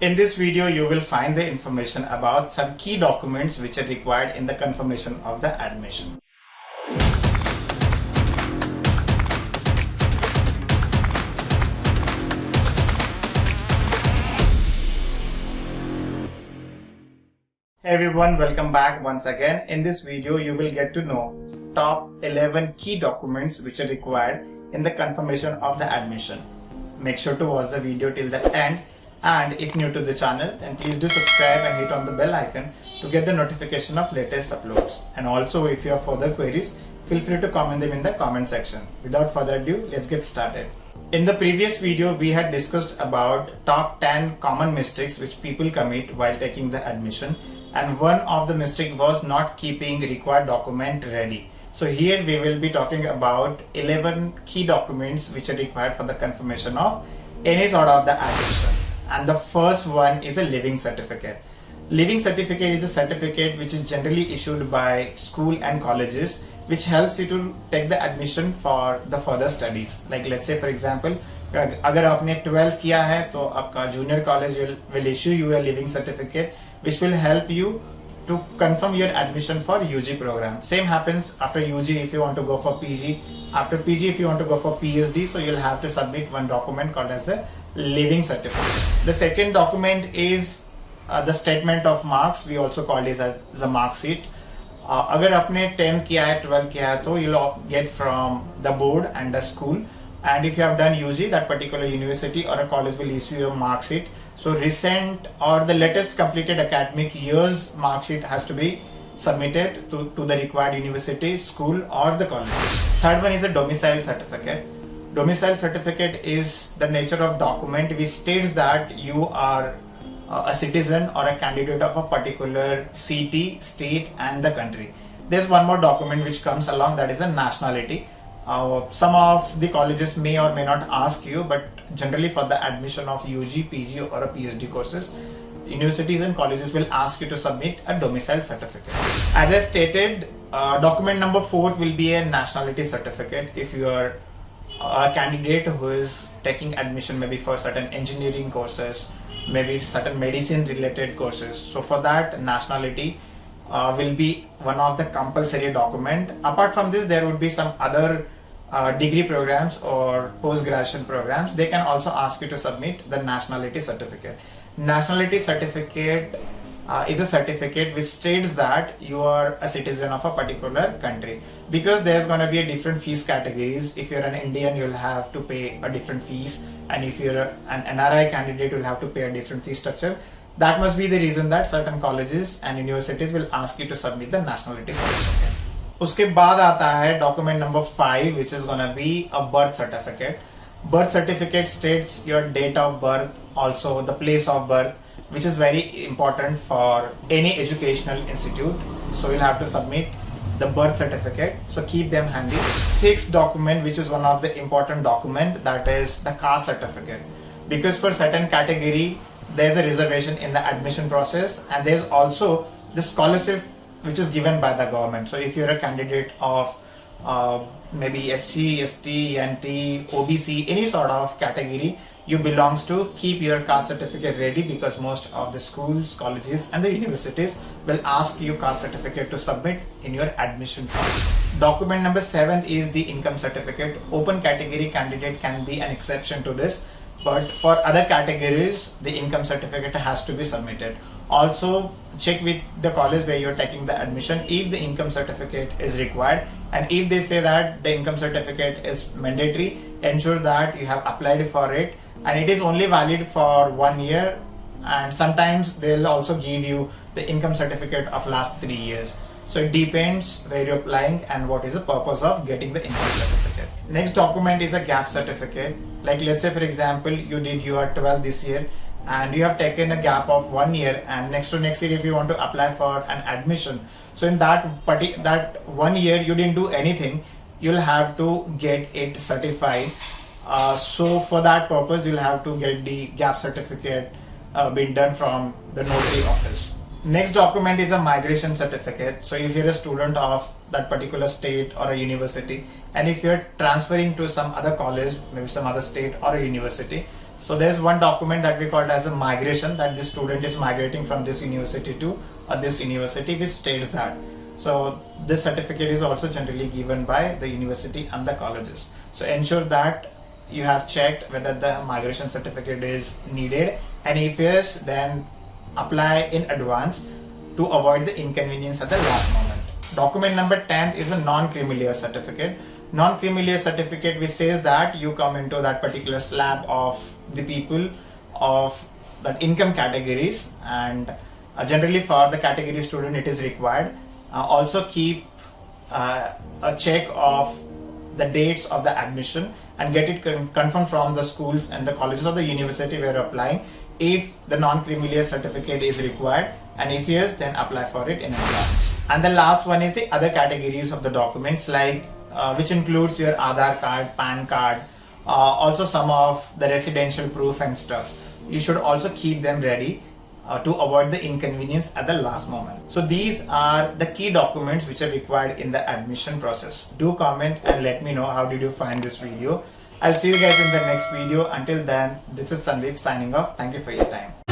In this video, you will find the information about some key documents which are required in the confirmation of the admission. Hey everyone, welcome back once again. In this video, you will get to know top 11 key documents which are required in the confirmation of the admission. Make sure to watch the video till the end, and if new to the channel, then please do subscribe and hit on the bell icon to get the notification of latest uploads. And also, if you have further queries, feel free to comment them in the comment section. Without further ado, let's get started. In the previous video, we had discussed about top 10 common mistakes which people commit while taking the admission, and one of the mistake was not keeping required document ready. So here we will be talking about 11 key documents which are required for the confirmation of any sort of the admission. And the first one is a living certificate. Living certificate is a certificate which is generally issued by school and colleges, which helps you to take the admission for the further studies. Like let's say for example, अगर आपने 12th किया है तो आपका junior college will issue you a living certificate which will help you to confirm your admission for UG program. Same happens after UG if you want to go for PG. After PG if you want to go for PhD, so you'll have to submit one document called as a living certificate. The second document is the statement of marks. We also call it as a mark sheet. अगर आपने 10th किया है 12th किया है तो you'll get from the board and the school. And if you have done UG, that particular university or a college will issue your mark sheet. So recent or the latest completed academic year's mark sheet has to be submitted to the required university, school or the college. Third one is a domicile certificate. Domicile certificate is the nature of document which states that you are a citizen or a candidate of a particular city, state and the country. There's one more document which comes along, that is a nationality. Some of the colleges may or may not ask you, but generally for the admission of UG, PG or a PhD courses, universities and colleges will ask you to submit a domicile certificate. As I stated, document number 4 will be a nationality certificate. If you are a candidate who is taking admission maybe for certain engineering courses, maybe certain medicine related courses, so for that nationality will be one of the compulsory document. Apart from this, there would be some other degree programs or post-graduation programs. They can also ask you to submit the nationality certificate. Nationality certificate is a certificate which states that you are a citizen of a particular country, because there's going to be a different fees categories. If you're an Indian, you'll have to pay a different fees, and if you're an NRI candidate, you'll have to pay a different fee structure. That must be the reason that certain colleges and universities will ask you to submit the nationality certificate. उसके बाद आता है document number 5, which is gonna be a birth certificate. Birth certificate states your date of birth, also the place of birth, which is very important for any educational institute. So you'll have to submit the birth certificate. So keep them handy. 6th document, which is one of the important document, that is the caste certificate. Because for certain category, there's a reservation in the admission process, and there's also the scholarship which is given by the government. So if you're a candidate of maybe SC, ST, NT, OBC, any sort of category you belongs to, keep your caste certificate ready, because most of the schools, colleges and the universities will ask you caste certificate to submit in your admission process. Document number 7 is the income certificate. Open category candidate can be an exception to this, but for other categories, the income certificate has to be submitted. Also, check with the college where you're taking the admission if the income certificate is required, and if they say that the income certificate is mandatory, ensure that you have applied for it, and it is only valid for 1 year, and sometimes they'll also give you the income certificate of last 3 years. So it depends where you're applying and what is the purpose of getting the income certificate. Next document is a gap certificate. Like let's say for example, you did your 12th this year and you have taken a gap of 1 year, and next to next year if you want to apply for an admission, so in that 1 year you didn't do anything, you'll have to get it certified. So for that purpose, you'll have to get the gap certificate being done from the notary office. Next document is a migration certificate. So if you're a student of that particular state or a university, and if you're transferring to some other college, maybe some other state or a university, So there's one document that we call as a migration, that the student is migrating from this university to this university, which states that. So this certificate is also generally given by the university and the colleges. So ensure that you have checked whether the migration certificate is needed, and if yes, then apply in advance to avoid the inconvenience at the last moment. Document number 10 is a non-creamy layer certificate. Non-creamy layer certificate which says that you come into that particular slab of the people of that income categories, and generally for the category student it is required. Also keep a check of the dates of the admission and get it confirmed from the schools and the colleges or the university where you're applying if the non-creamy layer certificate is required, and if yes, then apply for it in advance. And the last one is the other categories of the documents, like which includes your Aadhaar card, PAN card, also some of the residential proof and stuff. You should also keep them ready to avoid the inconvenience at the last moment. So these are the key documents which are required in the admission process. Do comment and let me know how did you find this video. I'll see you guys in the next video. Until then, this is Sandeep signing off. Thank you for your time.